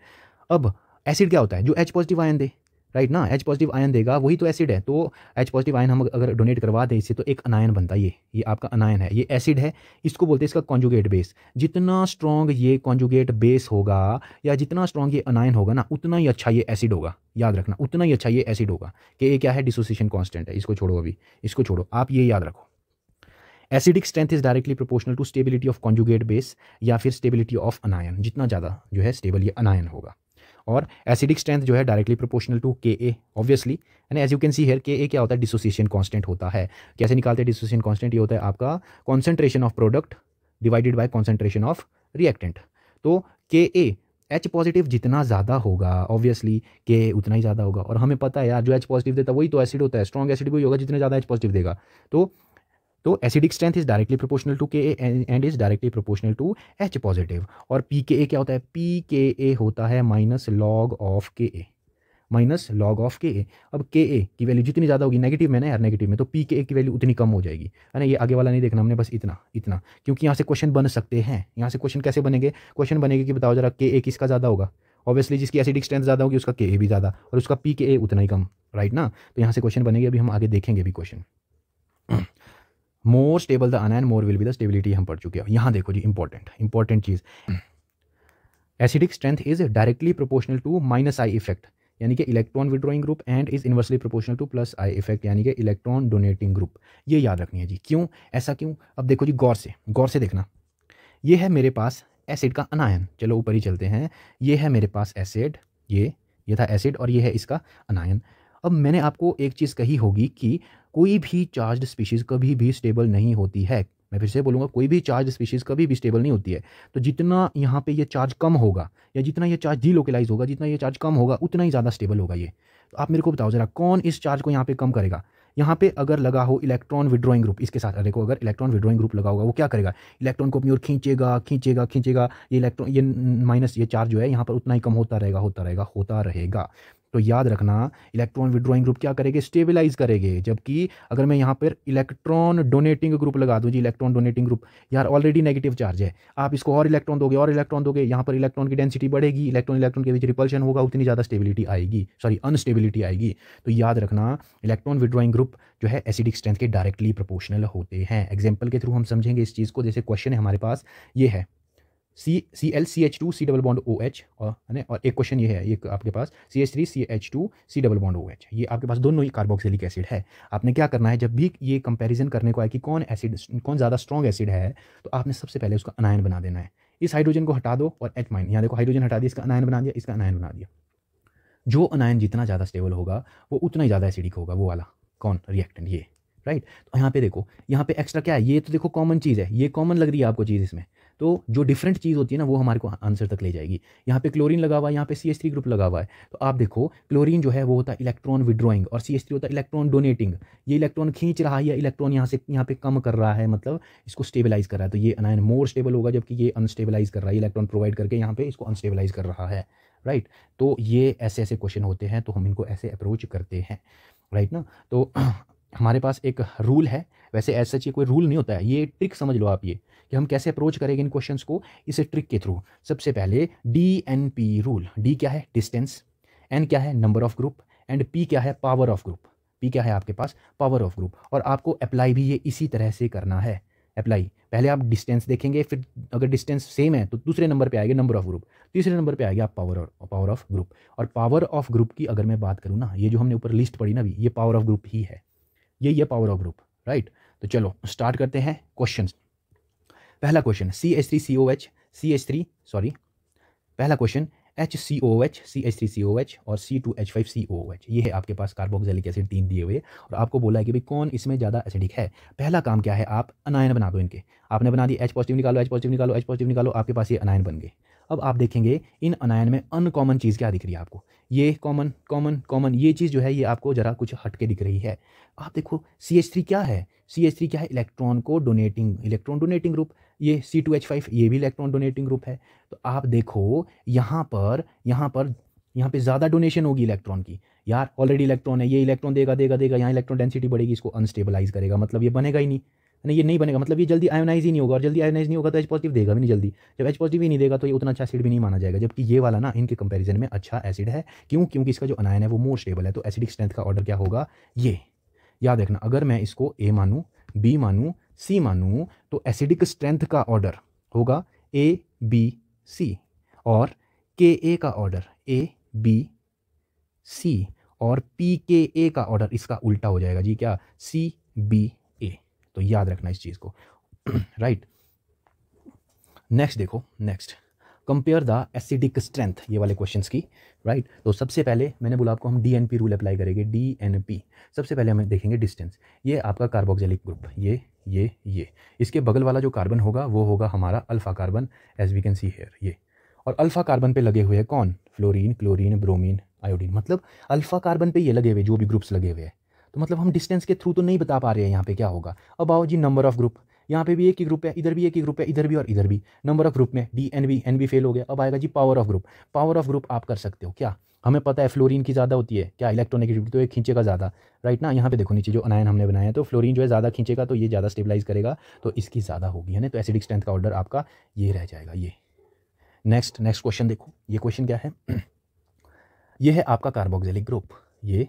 अब एसिड क्या होता है, जो H पॉजिटिव आयन दे, राइट ना, H पॉजिटिव आयन देगा वही तो एसिड है, तो H पॉजिटिव आयन हम अगर डोनेट करवा दें इससे तो एक अनायन बनता है, ये आपका अनायन है, ये एसिड है, इसको बोलते हैं इसका कॉन्जुगेट बेस। जितना स्ट्रॉन्ग ये कॉन्जुगेट बेस होगा या जितना स्ट्रॉन्ग ये अनायन होगा ना, उतना ही अच्छा ये एसिड होगा, याद रखना, उतना ही अच्छा ये एसिड होगा। कि ये क्या है, डिसोसिएशन कांस्टेंट है, इसको छोड़ो, अभी इसको छोड़ो, आप ये याद रखो। Acidic strength is directly proportional to stability of conjugate base या फिर स्टेबिलिटी ऑफ अनायन, जितना ज़्यादा जो है स्टेबल ये अनायन होगा। और एसिडिक स्ट्रेंथ जो है directly proportional to Ka obviously, and as you can see here Ka क्या होता है, डिसोसिएशन कांस्टेंट होता है। कैसे निकालते हैं डिसोसिएशन कांस्टेंट, ये होता है आपका concentration of product divided by concentration of reactant. तो Ka H पॉजिटिव जितना ज़्यादा होगा ऑब्वियसली Ka उतना ही ज़्यादा होगा, और हमें पता है यार जो H पॉजिटिव देता है वही तो एसिड होता है, स्ट्रॉन्ग एसिड वही होगा जितने ज़्यादा H पॉजिटिव देगा। तो acidic strength is directly proportional to Ka and is directly proportional to H positive. और pKa क्या होता है, pKa होता है minus log of Ka, minus log of Ka। अब Ka की वैल्यू जितनी ज़्यादा होगी नेगेटिव में ना यार, नेगेटिव में, तो pKa की वैल्यू उतनी कम हो जाएगी, है ना। ये आगे वाला नहीं देखना हमने, बस इतना इतना, क्योंकि यहाँ से क्वेश्चन बन सकते हैं। यहाँ से क्वेश्चन कैसे बनेंगे, क्वेश्चन बनेंगे कि बताओ जरा Ka किसका ज़्यादा होगा, ऑब्वियसली जिसकी एसिडिक स्ट्रेंथ ज़्यादा होगी उसका Ka भी ज़्यादा और उसका pKa उतना ही कम, राइट ना। तो यहाँ से क्वेश्चन बनेंगे, अभी हम आगे देखेंगे भी question. More stable the anion more will be the stability, हम पढ़ चुके हैं। यहाँ देखो जी इंपॉर्टेंट चीज़, acidic strength is directly proportional to -I effect यानी कि electron withdrawing group and is inversely proportional to +I effect यानी कि इलेक्ट्रॉन डोनेटिंग ग्रुप। ये याद रखनी है जी। क्यों, ऐसा क्यों? अब देखो जी गौर से देखना, ये है मेरे पास एसिड का अनायन। चलो ऊपर ही चलते हैं, ये है मेरे पास एसिड, ये था एसिड और ये है इसका अनायन। अब मैंने आपको एक चीज़ कही होगी कि कोई भी चार्ज्ड स्पीशीज़ कभी भी स्टेबल नहीं होती है। मैं फिर से बोलूँगा, कोई भी चार्ज स्पीशीज़ कभी भी स्टेबल नहीं होती है। तो जितना यहाँ पे ये चार्ज कम होगा या जितना ये चार्ज डीलोकलाइज होगा, जितना ये चार्ज कम होगा, उतना ही ज़्यादा स्टेबल होगा ये। तो आप मेरे को बताओ ज़रा, कौन इस चार्ज को यहाँ पे कम करेगा? यहाँ पे अगर लगा हो इलेक्ट्रॉन विड्रॉइंग ग्रुप, इसके साथ देखो, अगर इलेक्ट्रॉन विड्रॉइंग ग्रुप लगा होगा, वो क्या करेगा? इलेक्ट्रॉन को अपनी ओर खींचेगा खींचेगा खींचेगा। ये इलेक्ट्रॉन, ये माइनस, ये चार्ज जो है यहाँ पर उतना ही कम होता रहेगा होता रहेगा होता रहेगा। तो याद रखना, इलेक्ट्रॉन विड्रॉइंग ग्रुप क्या करेंगे? स्टेबलाइज करेंगे। जबकि अगर मैं यहाँ पर इलेक्ट्रॉन डोनेटिंग ग्रुप लगा दूँ जी, इलेक्ट्रॉन डोनेटिंग ग्रुप, यार ऑलरेडी नेगेटिव चार्ज है, आप इसको और इलेक्ट्रॉन दोगे, यहाँ पर इलेक्ट्रॉन की डेंसिटी बढ़ेगी, इलेक्ट्रॉन इलेक्ट्रॉन के बीच रिपल्शन होगा, उतनी ज़्यादा स्टेबिलिटी आएगी, सॉरी अनस्टेबिलिटी आएगी। तो याद रखना, इलेक्ट्रॉन विड्रॉइंग ग्रुप जो है एसिडिक स्ट्रेंथ के डायरेक्टली प्रोपोर्शनल होते हैं। एग्जाम्पल के थ्रू हम समझेंगे इस चीज़ को। जैसे क्वेश्चन है हमारे पास, ये है ClCH2 C double bond OH, और एक क्वेश्चन ये है, एक आपके पास CH3 CH2 C double bond OH, ये आपके पास दोनों ही कार्बोक्सिलिक एसिड है। आपने क्या करना है, जब भी ये कंपैरिजन करने को है कि कौन ज़्यादा स्ट्रॉन्ग एसिड है, तो आपने सबसे पहले उसका अनायन बना देना है। इस हाइड्रोजन को हटा दो और H माइन, यहाँ देखो हाइड्रोजन हटा दिया, इसका अनायन बना दिया, इसका अनायन बना दिया। जो अनायन जितना ज़्यादा स्टेबल होगा वो उतना ही ज़्यादा एसिडिक होगा, वो वाला कौन रिएक्टेंट, ये राइट। तो यहाँ पे देखो, यहाँ पे एक्स्ट्रा क्या है, ये तो देखो कॉमन चीज़ है, ये कॉमन लग रही है आपको चीज़ इसमें, तो जो डिफरेंट चीज़ होती है ना वो हमारे को आंसर तक ले जाएगी। यहाँ पे क्लोरीन लगा हुआ है, यहाँ पे CH3 ग्रुप लगा हुआ है, तो आप देखो क्लोरीन जो है वो होता है इलेक्ट्रॉन विड्रॉइंग और CH3 होता है इलेक्ट्रॉन डोनेटिंग। ये इलेक्ट्रॉन खींच रहा है या इलेक्ट्रॉन यहाँ पे कम कर रहा है, मतलब इसको स्टेबलाइज कर रहा है, तो ये अनायन मोर स्टेबल होगा, जबकि ये अनस्टेबलाइज कर रहा है, इलेक्ट्रॉन प्रोवाइड करके यहाँ पे इसको अनस्टेबलाइज कर रहा है, राइट। तो ये ऐसे ऐसे क्वेश्चन होते हैं, तो हम इनको ऐसे अप्रोच करते हैं, राइट ना। तो हमारे पास एक रूल है, वैसे ऐसा चाहिए कोई रूल नहीं होता है, ये ट्रिक समझ लो आप, ये कि हम कैसे अप्रोच करेंगे इन क्वेश्चंस को, इस ट्रिक के थ्रू। सबसे पहले DNP रूल। D क्या है? डिस्टेंस, N क्या है? Number of group, and P क्या है? Power of group. P क्या है आपके पास? Power of group. और आपको अप्लाई भी ये इसी तरह से करना है। अप्लाई पहले आप डिस्टेंस देखेंगे, फिर अगर डिस्टेंस सेम है तो दूसरे नंबर पे आएगा नंबर ऑफ ग्रुप, तीसरे नंबर पे आएगा आप पावर ऑफ ग्रुप। और पावर ऑफ ग्रुप की अगर मैं बात करूँ ना, ये जो हमने ऊपर लिस्ट पढ़ी ना अभी, ये पावर ऑफ ग्रुप ही है, ये पावर ऑफ ग्रुप, राइट। तो चलो स्टार्ट करते हैं क्वेश्चन। पहला क्वेश्चन पहला क्वेश्चन HCOH CH3COH और C2H5COOH, ये है आपके पास कार्बोक्सिलिक एसिड 3 दिए हुए, और आपको बोला है कि भाई कौन इसमें ज़्यादा एसिडिक है। पहला काम क्या है, आप अनायन बना दो इनके। आपने बना दी, H पॉजिटिव निकालो, H पॉजिटिव निकालो, H पॉजिटिव निकालो, आपके पास ये अनायन बन गए। अब आप देखेंगे इन अनायन में अनकॉमन चीज़ क्या दिख रही है आपको, ये कॉमन कॉमन कॉमन, ये चीज़ जो है ये आपको ज़रा कुछ हटके दिख रही है। आप देखो CH3 क्या है, CH3 क्या है? Electron donating group. ये C2H5 ये भी इलेक्ट्रॉन डोनेटिंग ग्रुप है। तो आप देखो यहाँ पे ज़्यादा डोनेशन होगी इलेक्ट्रॉन की, यार ऑलरेडी इलेक्ट्रॉन है, ये इलेक्ट्रॉन देगा, यहाँ इलेक्ट्रॉन डेंसिटी बढ़ेगी, इसको अनस्टेबलाइज करेगा, मतलब ये बनेगा ही नहीं, ये नहीं बनेगा, मतलब ये जल्दी आयोनाइज ही नहीं होगा, और जल्दी आयोनाइज नहीं होगा तो H पॉजिटिव देगा भी नहीं जल्दी। जब H पॉजिटिव ही नहीं देगा तो ये उतना अच्छा एसिड भी नहीं माना जाएगा, जबकि ये वाला ना इनके कंपैरिजन में अच्छा एसिड है। क्यों? क्योंकि इसका जो अनायन है वो मोर स्टेबल है। तो एसिडिक स्ट्रेंथ का ऑर्डर क्या होगा, ये याद रखना। अगर मैं इसको A मानूं, B मानूं, C मानूं, तो एसिडिक स्ट्रेंथ का ऑर्डर होगा A B C, और Ka का ऑर्डर A B C, और pKa का ऑर्डर इसका उल्टा हो जाएगा जी, क्या? CBA। तो याद रखना इस चीज़ को, राइट। नेक्स्ट देखो, next compare the acidic strength, ये वाले क्वेश्चंस की, राइट। तो सबसे पहले मैंने बोला आपको हम DNP रूल अप्लाई करेंगे, DNP। सबसे पहले हम देखेंगे डिस्टेंस, ये आपका कार्बोक्सिलिक ग्रुप, ये इसके बगल वाला जो कार्बन होगा वो होगा हमारा alpha carbon, as we can see here, ये। और अल्फा कार्बन पे लगे हुए हैं कौन? फ्लोरीन, क्लोरीन, ब्रोमीन, आयोडीन, मतलब अल्फा कार्बन पे ये लगे हुए जो भी ग्रुप्स लगे हुए हैं। तो मतलब हम डिस्टेंस के थ्रू तो नहीं बता पा रहे हैं यहाँ पे क्या होगा। अब आओ जी नंबर ऑफ ग्रुप, यहाँ पे भी एक ही ग्रुप है, इधर भी एक ही ग्रुप है, इधर भी और इधर भी। नंबर ऑफ ग्रुप में NB फेल हो गया। अब आएगा जी power of group. Power of group आप कर सकते हो क्या? हमें पता है फ्लोरीन की ज़्यादा होती है, क्या? इलेक्ट्रोनेगेटिविटी, तो ये खींचेगा ज़्यादा, राइट ना। यहाँ पे देखो नीचे जो अनायन हमने बनाया है, तो फ्लोरीन जो है ज़्यादा खींचेगा, तो ये ज़्यादा स्टेबलाइज करेगा, तो इसकी ज़्यादा होगी, है ना। तो एसिडिक स्ट्रेंथ का ऑर्डर आपका ये रह जाएगा, ये। नेक्स्ट क्वेश्चन देखो, ये क्वेश्चन क्या है, ये है आपका कार्बोक्सिलिक ग्रुप, ये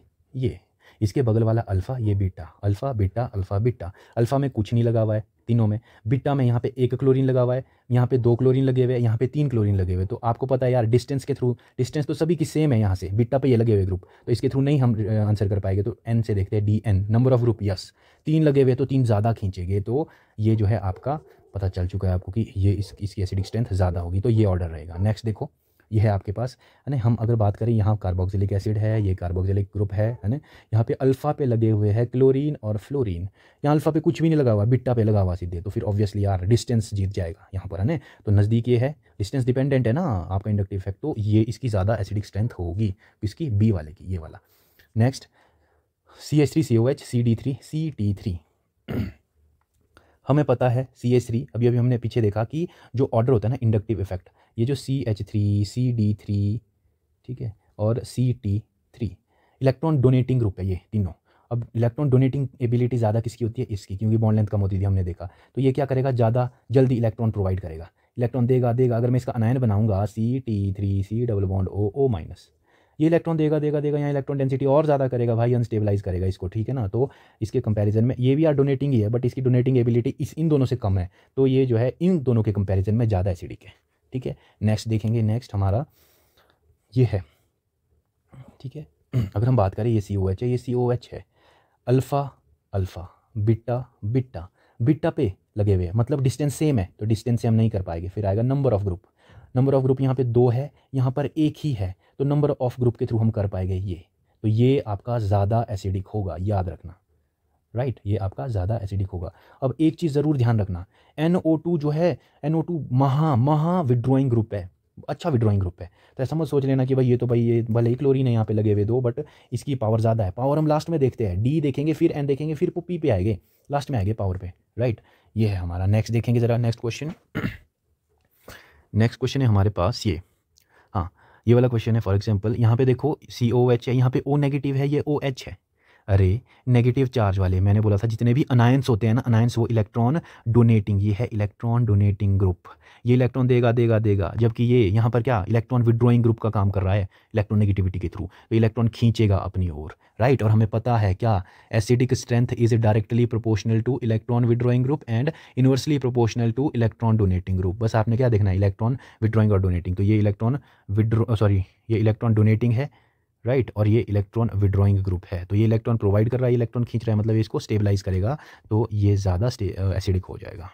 इसके बगल वाला अल्फ़ा, ये beta, alpha beta alpha beta. Alpha में कुछ नहीं लगा हुआ है तीनों में, बीटा में यहाँ पे 1 क्लोरीन लगा हुआ है, यहाँ पे 2 क्लोरीन लगे हुए हैं, यहाँ पे 3 क्लोरीन लगे हुए। तो आपको पता है यार डिस्टेंस के थ्रू, डिस्टेंस तो सभी की सेम है, यहाँ से बीटा पे ये लगे हुए ग्रुप, तो इसके थ्रू नहीं हम आंसर कर पाएंगे। तो एन से देखते हैं, D N, number of group, yes 3 लगे हुए तो 3 ज़्यादा खींचेंगे, तो ये जो है आपका पता चल चुका है आपको कि ये इसकी एसिडिक स्ट्रेंथ ज़्यादा होगी, तो ये ऑर्डर रहेगा। नेक्स्ट देखो, ये है आपके पास, है ना। हम अगर बात करें, यहाँ कार्बोक्सिलिक एसिड है, ये कार्बोक्सिलिक ग्रुप है ना। यहाँ पे अल्फ़ा पे लगे हुए हैं क्लोरीन और फ्लोरीन, यहाँ अल्फ़ा पे कुछ भी नहीं लगा हुआ, बिट्टा पे लगा हुआ सीधे, तो फिर ऑब्वियसली यार डिस्टेंस जीत जाएगा यहाँ पर, है ना। तो नज़दीक ये है, डिस्टेंस डिपेंडेंट है ना आपका इंडक्टिव इफेक्ट, तो ये इसकी ज़्यादा एसिडिक स्ट्रेंथ होगी, इसकी बी वाले की, ये वाला। Next CH3COH CD3 CT3। हमें पता है CH3, अभी हमने पीछे देखा कि जो ऑर्डर होता है ना इंडक्टिव इफेक्ट, ये जो CH3 CD3, ठीक है, और CT3 इलेक्ट्रॉन डोनेटिंग ग्रुप है ये तीनों। अब इलेक्ट्रॉन डोनेटिंग एबिलिटी ज़्यादा किसकी होती है, इसकी, क्योंकि बॉन्ड लेंथ कम होती थी हमने देखा। तो ये क्या करेगा, ज़्यादा जल्दी इलेक्ट्रॉन प्रोवाइड करेगा, इलेक्ट्रॉन देगा। अगर मैं इसका अनायन बनाऊंगा CT3C डबल बॉन्ड O, ये इलेक्ट्रॉन देगा, यहाँ इलेक्ट्रॉन डेंसिटी और ज़्यादा करेगा भाई, अनस्टेबलाइज करेगा इसको, ठीक है ना। तो इसके कंपैरिजन में ये भी यार डोनेटिंग ही है, बट इसकी डोनेटिंग एबिलिटी इन दोनों से कम है, तो ये जो है इन दोनों के कंपैरिजन में ज़्यादा एसिडिक है, ठीक है। नेक्स्ट देखेंगे, नेक्स्ट हमारा ये है, ठीक है। अगर हम बात करें, ये COH है, ये COH है, alpha alpha beta beta, beta पे लगे हुए हैं, मतलब डिस्टेंस सेम है, तो डिस्टेंस से हम नहीं कर पाएंगे। फिर आएगा number of group, number of group यहाँ पे 2 है, यहाँ पर 1 ही है, तो नंबर ऑफ ग्रुप के थ्रू हम कर पाएंगे ये, तो ये आपका ज़्यादा एसिडिक होगा, याद रखना, राइट, ये आपका ज़्यादा एसिडिक होगा। अब एक चीज़ ज़रूर ध्यान रखना, NO2 जो है, NO2 महा विड्रॉइंग ग्रुप है, अच्छा विड्रॉइंग ग्रुप है। तो ऐसा मत सोच लेना कि भाई ये तो भाई ये भले ही क्लोरीन है यहाँ पे लगे हुए 2, बट इसकी पावर ज़्यादा है। पावर हम लास्ट में देखते हैं, डी देखेंगे, फिर एन देखेंगे, फिर पी पे आएंगे, लास्ट में आएंगे पावर पे, राइट। ये है हमारा। नेक्स्ट देखेंगे ज़रा, नेक्स्ट क्वेश्चन। नेक्स्ट क्वेश्चन है हमारे पास ये, हाँ ये वाला क्वेश्चन है। फॉर एग्जाम्पल यहाँ पे देखो COH है, यहाँ पे O नेगेटिव है, ये OH है। अरे नेगेटिव चार्ज वाले, मैंने बोला था जितने भी अनायंस होते हैं ना, अनायंस वो इलेक्ट्रॉन डोनेटिंग, ये है इलेक्ट्रॉन डोनेटिंग ग्रुप, ये इलेक्ट्रॉन देगा, जबकि ये यहाँ पर क्या इलेक्ट्रॉन विड्रॉइंग ग्रुप का काम कर रहा है इलेक्ट्रॉन नेगेटिविटी के थ्रू, तो इलेक्ट्रॉन खींचेगा अपनी ओर, राइट। और हमें पता है क्या, acidic strength is directly proportional two electron withdrawing group and inversely proportional two electron donating group. बस आपने क्या देखना है, इलेक्ट्रॉन विड्रॉइंग और डोनेटिंग, तो ये इलेक्ट्रॉन ये इलेक्ट्रॉन डोनेटिंग है, राइट, और ये इलेक्ट्रॉन विड्रॉइंग ग्रुप है। तो ये इलेक्ट्रॉन प्रोवाइड कर रहा है, इलेक्ट्रॉन खींच रहा है, मतलब इसको स्टेबलाइज करेगा, तो ये ज़्यादा एसिडिक हो जाएगा,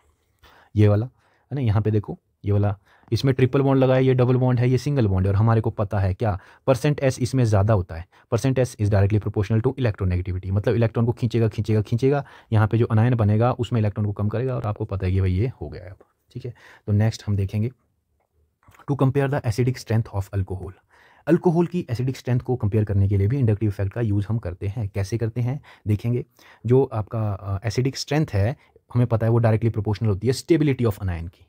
ये वाला, है ना। यहाँ पे देखो ये वाला, इसमें ट्रिपल बॉन्ड लगा है, ये डबल बॉन्ड है, ये सिंगल बॉन्ड है, और हमारे को पता है क्या, %S इसमें ज़्यादा होता है, %S is directly proportional to electronegativity, मतलब इलेक्ट्रॉन को खींचेगा, यहाँ पे जो अनायन बनेगा उसमें इलेक्ट्रॉन को कम करेगा, और आपको पता है कि भाई ये हो गया है अब, ठीक है। तो नेक्स्ट हम देखेंगे, to compare the acidic strength of alcohol. Alcohol की एसिडिक स्ट्रेंथ को कंपेयर करने के लिए भी इंडक्टिव इफेक्ट का यूज़ हम करते हैं। कैसे करते हैं देखेंगे। जो आपका एसिडिक स्ट्रेंथ है, हमें पता है वो डायरेक्टली प्रोपोर्शनल होती है स्टेबिलिटी ऑफ अनायन की,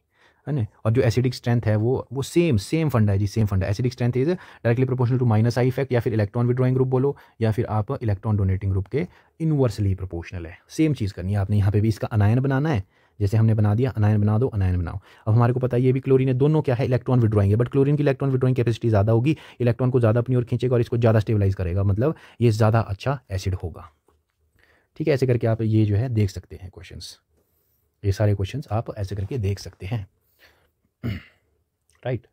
है ना। और जो एसिडिक स्ट्रेंथ है वो सेम फंडा है जी, same funda. Acidic strength is directly proportional to -I effect, या फिर इलेक्ट्रॉन विड्रॉइंग ग्रुप बोलो, या फिर आप इलेक्ट्रॉन डोनेटिंग ग्रुप के इनवर्सली प्रोपोर्शनल है। सेम चीज़ करनी है आपने, यहाँ पे भी इसका अनायन बनाना है, जैसे हमने बना दिया, अनायन बना दो, अनायन बनाओ। अब हमारे को पता है ये भी क्लोरीन है, दोनों क्या है इलेक्ट्रॉन विड्रॉइंग है, बट क्लोरीन की इलेक्ट्रॉन विड्रॉइंग कैपेसिटी ज़्यादा होगी, इलेक्ट्रॉन को ज़्यादा अपनी ओर खींचेगा और इसको ज़्यादा स्टेबलाइज करेगा, मतलब ये ज़्यादा अच्छा एसिड होगा, ठीक है। ऐसे करके आप ये जो है देख सकते हैं क्वेश्चंस, ये सारे क्वेश्चंस आप ऐसे करके देख सकते हैं, राइट।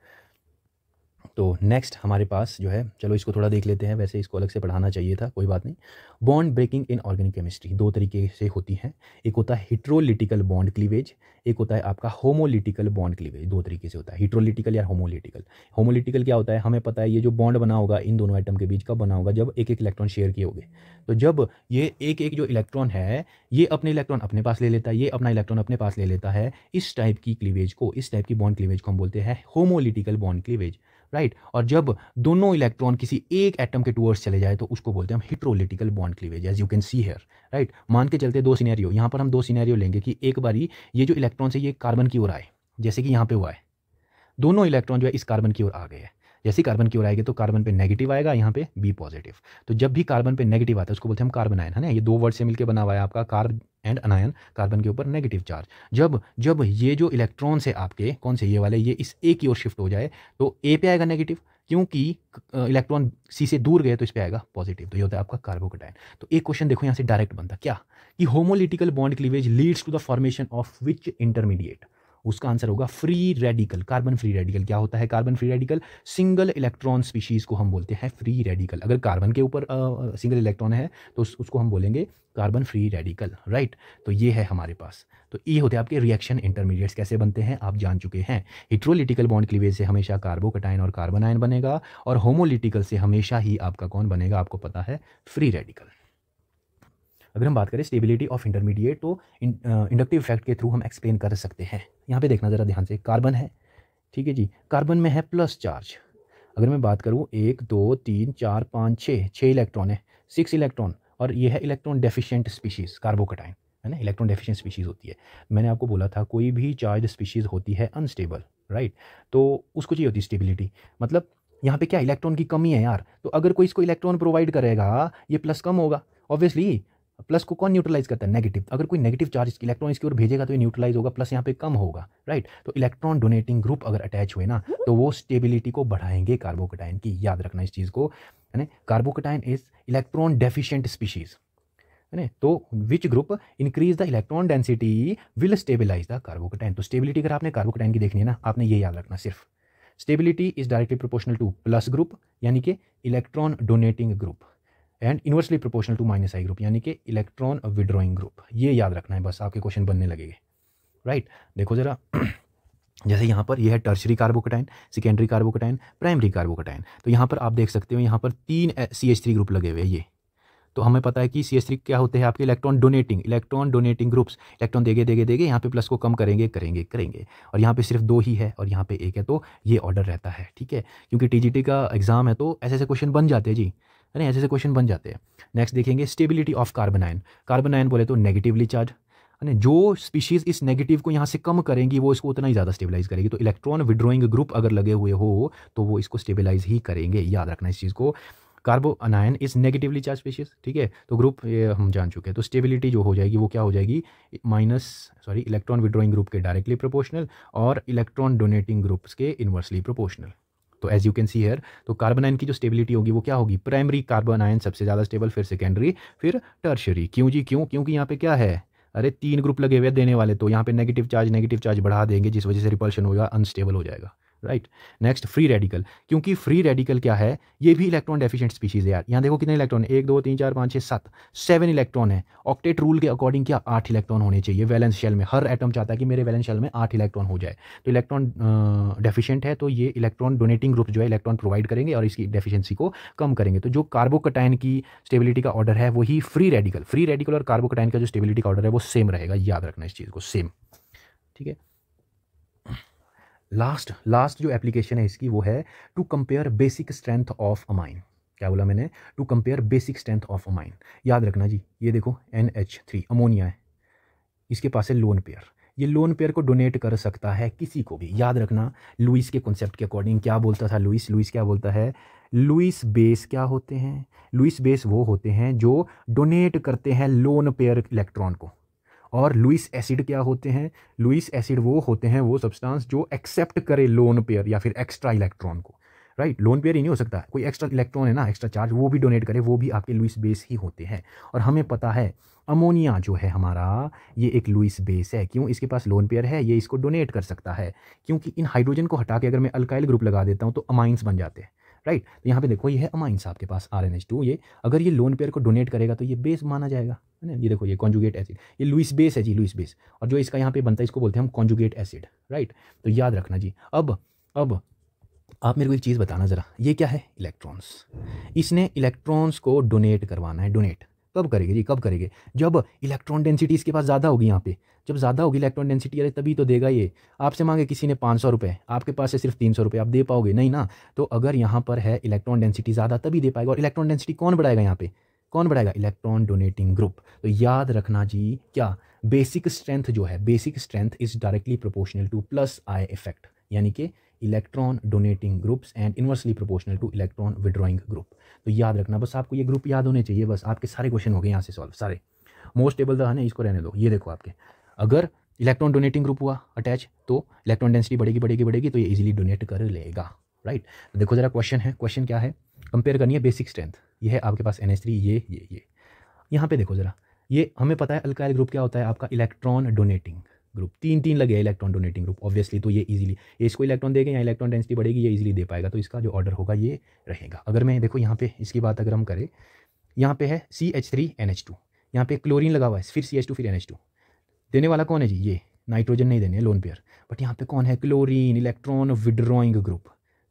तो नेक्स्ट हमारे पास जो है, चलो इसको थोड़ा देख लेते हैं, वैसे इसको अलग से पढ़ाना चाहिए था, कोई बात नहीं। Bond breaking in organic chemistry 2 तरीके से होती है, एक होता है हिट्रोलिटिकल बॉन्ड क्लीवेज, एक होता है आपका होमोलिटिकल बॉन्ड क्लीवेज। 2 तरीके से होता है, हिट्रोलिटिकल या होमोलिटिकल। होमोलिटिकल क्या होता है, हमें पता है ये जो बॉन्ड बना होगा इन दोनों एटम के बीच कब बना होगा, जब एक इलेक्ट्रॉन शेयर किए होंगे। तो जब ये एक जो इलेक्ट्रॉन है, ये अपने इलेक्ट्रॉन अपने पास ले लेता है, ये अपना इलेक्ट्रॉन अपने पास ले लेता है, इस टाइप की क्लीवेज को, इस टाइप की बॉन्ड क्लीवेज को हम बोलते हैं होमोलिटिकल बॉन्ड क्लीवेज, राइट। और जब दोनों इलेक्ट्रॉन किसी एक एटम के टुवर्ड्स चले जाए तो उसको बोलते हैं हम heterolytical bond cleavage, as you can see here, right. मान के चलते 2 सिनेरियो, यहाँ पर हम 2 सिनेरियो लेंगे कि एक बारी ये जो इलेक्ट्रॉन से ये कार्बन की ओर आए, जैसे कि यहाँ पे हुआ है, दोनों इलेक्ट्रॉन जो है इस कार्बन की ओर आ गए हैं। जैसे कार्बन की ओर आएंगे तो कार्बन पे नेगेटिव आएगा, यहाँ पे बी पॉजिटिव। तो जब भी कार्बन पे नेगेटिव आता है उसको बोलते हैं हम कार्बन आयन, है ना। ये 2 वर्ड से मिलकर बना हुआ है आपका कार्ब एंड अनायन, कार्बन के ऊपर नेगेटिव चार्ज। जब ये जो इलेक्ट्रॉन से आपके कौन से ये वाले, ये इस ए की ओर शिफ्ट हो जाए तो ए पे आएगा नेगेटिव, क्योंकि इलेक्ट्रॉन सी से दूर गए तो इस पे आएगा पॉजिटिव, तो ये होता है आपका कार्बोकैटायन। तो एक क्वेश्चन देखो यहाँ से डायरेक्ट बनता क्या कि homolytical bond cleavage leads to the formation of which intermediate. उसका आंसर होगा free radical, carbon free radical. क्या होता है carbon free radical? Single electron species को हम बोलते हैं फ्री रेडिकल। अगर कार्बन के ऊपर सिंगल इलेक्ट्रॉन है तो उसको हम बोलेंगे कार्बन फ्री रेडिकल, राइट। तो ये है हमारे पास। तो ये होते हैं आपके रिएक्शन इंटरमीडिएट्स। कैसे बनते हैं आप जान चुके हैं। हेट्रोलिटिकल बॉन्ड क्लीवेज से हमेशा कार्बोकैटायन और कार्बन आयन बनेगा, और होमोलिटिकल से हमेशा ही आपका कौन बनेगा, आपको पता है, फ्री रेडिकल। अगर हम बात करें स्टेबिलिटी ऑफ इंटरमीडिएट तो इंडक्टिव इफेक्ट के थ्रू हम एक्सप्लेन कर सकते हैं। यहाँ पे देखना ज़रा ध्यान से, कार्बन है, ठीक है जी, कार्बन में है प्लस चार्ज। अगर मैं बात करूँ 1 2 3 4 5 6 इलेक्ट्रॉन है, 6 इलेक्ट्रॉन, और ये है इलेक्ट्रॉन डेफिशिएंट स्पीशीज़ कार्बोकैटायन, है ना, इलेक्ट्रॉन डेफिशिएंट स्पीशीज़ होती है। मैंने आपको बोला था कोई भी चार्ज स्पीशीज़ होती है अनस्टेबल, राइट। तो उसको चाहिए होती है स्टेबिलिटी। मतलब यहाँ पे क्या इलेक्ट्रॉन की कमी है यार, तो अगर कोई इसको इलेक्ट्रॉन प्रोवाइड करेगा ये प्लस कम होगा ऑब्वियसली। प्लस को कौन न्यूट्रलाइज करता है? नेगेटिव। अगर कोई नेगेटिव चार्ज इलेक्ट्रॉन इसकी ओर भेजेगा तो ये न्यूट्रलाइज होगा, प्लस यहाँ पे कम होगा, राइट। तो इलेक्ट्रॉन डोनेटिंग ग्रुप अगर अटैच हुए ना तो वो स्टेबिलिटी को बढ़ाएंगे कार्बोकैटायन की। याद रखना इस चीज़ को, है ना। Carbocation is electron deficient species, है ना। तो which group increase the electron density will stabilise the carbocation. तो स्टेबिलिटी अगर आपने कार्बोकैटायन की देखनी है ना, आपने ये याद रखना सिर्फ, stability is directly proportional to plus group यानी कि electron donating group, and inversely proportional to minus I group यानी कि इलेक्ट्रॉन विड्रॉइंग ग्रुप। ये याद रखना है बस, आपके क्वेश्चन बनने लगेंगे, राइट। देखो जरा जैसे यहाँ पर यह है tertiary carbocation, secondary carbocation, primary carbocation. तो यहाँ पर आप देख सकते हो यहाँ पर 3 CH3 ग्रुप लगे हुए हैं ये। तो हमें पता है कि CH3 क्या होते हैं आपके इलेक्ट्रॉन डोनेटिंग ग्रुप्स। इलेक्ट्रॉन देगे यहाँ पे प्लस को कम करेंगे, और यहाँ पे सिर्फ 2 ही है और यहाँ पे 1 है, तो ये ऑर्डर रहता है, ठीक है। क्योंकि TGT का एग्जाम है तो ऐसे क्वेश्चन बन जाते हैं जी, है ना, ऐसे क्वेश्चन बन जाते हैं। नेक्स्ट देखेंगे stability of carbon ion. Carbon ion बोले तो नेगेटिवली चार्ज, है ना। जो स्पीशीज इस नेगेटिव को यहाँ से कम करेंगी वो इसको उतना ही ज़्यादा स्टेबलाइज करेगी। तो इलेक्ट्रॉन विड्रॉइंग ग्रुप अगर लगे हुए हो तो वो इसको स्टेबलाइज ही करेंगे, याद रखना इस चीज़ को। Carbanion is negatively charge species, ठीक है। तो ग्रुप ये हम जान चुके हैं। तो स्टेबिलिटी जो हो जाएगी वो क्या हो जाएगी, इलेक्ट्रॉन विड्रॉइंग ग्रुप के डायरेक्टली प्रोपोर्शनल और इलेक्ट्रॉन डोनेटिंग ग्रुप्स के इनवर्सली प्रोपोर्शनल। तो as you can see here, तो कार्बन आयन की जो स्टेबिलिटी होगी वो क्या होगी, प्राइमरी कार्बन आयन सबसे ज़्यादा स्टेबल, फिर सेकेंडरी, फिर टर्शरी। क्यों जी क्यों? क्योंकि यहाँ पे क्या है, अरे 3 ग्रुप लगे हुए देने वाले, तो यहाँ पे नेगेटिव चार्ज बढ़ा देंगे जिस वजह से रिपल्शन होगा, अनस्टेबल हो जाएगा, राइट। नेक्स्ट फ्री रेडिकल, क्योंकि फ्री रेडिकल क्या है, ये भी इलेक्ट्रॉन डेफिशिएंट स्पीशीज है यार। यहाँ देखो कितने इलेक्ट्रॉन, 1 2 3 4 5 6 7 इलेक्ट्रॉन है। ऑक्टेट रूल के अकॉर्डिंग क्या 8 इलेक्ट्रॉन होने चाहिए वैलेंस शेल में। हर एटम चाहता है कि मेरे वैलेंस शेल में 8 इलेक्ट्रॉन हो जाए। तो इलेक्ट्रॉन डेफिशिएंट है तो ये इलेक्ट्रॉन डोनेटिंग ग्रुप जो है इलेक्ट्रॉन प्रोवाइड करेंगे और इसकी डेफिशिएंसी को कम करेंगे। तो जो कार्बोकैटायन की स्टेबिलिटी का ऑर्डर है वही फ्री रेडिकल और कार्बोकैटायन का जो स्टेबिलिटी का ऑर्डर है वो सेम रहेगा, याद रखना इस चीज़ को, सेम, ठीक है। लास्ट जो एप्लीकेशन है इसकी वो है to compare basic strength of amine. क्या बोला मैंने, to compare basic strength of amine. याद रखना जी, ये देखो NH3 अमोनिया है, इसके पास है लोन पेयर। ये लोन पेयर को डोनेट कर सकता है किसी को भी। याद रखना लुईस के कॉन्सेप्ट के अकॉर्डिंग क्या बोलता था लुईस क्या बोलता है, लुईस बेस क्या होते हैं, लुईस बेस वो होते हैं जो डोनेट करते हैं लोन पेयर इलेक्ट्रॉन को। और लुईस एसिड क्या होते हैं, लुईस एसिड वो होते हैं वो सब्सटेंस जो एक्सेप्ट करे लोन पेयर या फिर एक्स्ट्रा इलेक्ट्रॉन को, राइट। लोन पेयर ही नहीं हो सकता, कोई एक्स्ट्रा इलेक्ट्रॉन है ना, एक्स्ट्रा चार्ज, वो भी डोनेट करे, वो भी आपके लुईस बेस ही होते हैं। और हमें पता है अमोनिया जो है हमारा ये एक लुईस बेस है। क्यों? इसके पास लोन पेयर है, ये इसको डोनेट कर सकता है। क्योंकि इन हाइड्रोजन को हटा के अगर मैं अल्काइल ग्रुप लगा देता हूँ तो अमाइंस बन जाते हैं, राइट। तो यहाँ पे देखो ये है अमाइंस आपके पास RNH2, ये अगर ये लोन पेयर को डोनेट करेगा तो ये बेस माना जाएगा, है ना। ये देखो ये कॉन्जुगेट एसिड, ये लुईस बेस है जी, लुईस बेस। और जो इसका यहाँ पे बनता है इसको बोलते हैं हम कॉन्जुगेट एसिड, राइट। तो याद रखना जी। अब आप मेरे को एक चीज़ बताना ज़रा, ये क्या है, इलेक्ट्रॉन्स। इसने इलेक्ट्रॉन्स को डोनेट करवाना है। डोनेट कब करेंगे जी, कब करेंगे, जब इलेक्ट्रॉन डेंसिटी इसके पास ज़्यादा होगी। यहाँ पे जब ज़्यादा होगी इलेक्ट्रॉन डेंसिटी, अरे तभी तो देगा ये। आपसे मांगे किसी ने 500 रुपये, आपके पास है सिर्फ 300 रुपये, आप दे पाओगे नहीं ना। तो अगर यहाँ पर है इलेक्ट्रॉन डेंसिटी ज़्यादा तभी दे पाएगा। और इलेक्ट्रॉन डेंसिटी कौन बढ़ाएगा यहाँ पे, कौन बढ़ाएगा, इलेक्ट्रॉन डोनेटिंग ग्रुप। तो याद रखना जी क्या, बेसिक स्ट्रेंथ जो है, basic strength is directly proportional to plus I effect, यानी कि electron donating groups and inversely proportional two electron withdrawing group. तो याद रखना बस, आपको ये ग्रुप याद होने चाहिए बस। आपके सारे क्वेश्चन हो गए यहाँ से सॉल्व, सारे। मोस्ट टेबल था ना, इसको रहने दो। ये देखो आपके, अगर इलेक्ट्रॉन डोनेटिंग ग्रुप हुआ अटैच तो इलेक्ट्रॉन डेंसिटी बढ़ेगी तो ये इजीली डोनेट कर लेगा। राइट। तो देखो जरा क्वेश्चन है, क्वेश्चन क्या है, कंपेयर करनी है बेसिक स्ट्रेंथ। ये है आपके पास NH3, ये यहाँ पे देखो जरा, ये हमें पता है अल्काइल ग्रुप क्या होता है आपका, इलेक्ट्रॉन डोनेटिंग ग्रुप। तीन तीन लगे इलेक्ट्रॉन डोनेटिंग ग्रुप, ऑब्वियसली तो ये इजीली ये इसको इलेक्ट्रॉन देगा या इलेक्ट्रॉन डेंसिटी बढ़ेगी, ये इजीली दे पाएगा, तो इसका जो ऑर्डर होगा ये रहेगा। अगर मैं देखो यहाँ पे इसकी बात अगर हम करें, यहाँ पे है CH3NH2, यहाँ पे क्लोरीन लगा हुआ है, फिर CH2 फिर NH2, देने वाला कौन है जी, ये नाइट्रोजन नहीं देने, लोन पेयर। बट यहाँ पे कौन है, chlorine, electron withdrawing group,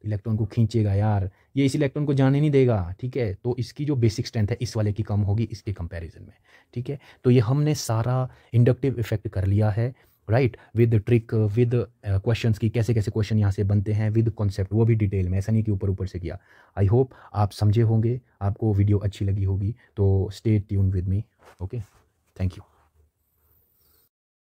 electron को खींचेगा यार, ये इस इलेक्ट्रॉन को जाने नहीं देगा, ठीक है। तो इसकी जो बेसिक स्ट्रेंथ है इस वाले की कम होगी इसके कंपैरिजन में, ठीक है। तो ये हमने सारा इंडक्टिव इफेक्ट कर लिया है, right, with trick, with questions की कैसे कैसे क्वेश्चन यहाँ से बनते हैं, विद कॉन्सेप्ट, वो भी डिटेल में, ऐसा नहीं कि ऊपर ऊपर से किया। आई होप आप समझे होंगे, आपको वीडियो अच्छी लगी होगी, तो stay tune with me, okay, thank you.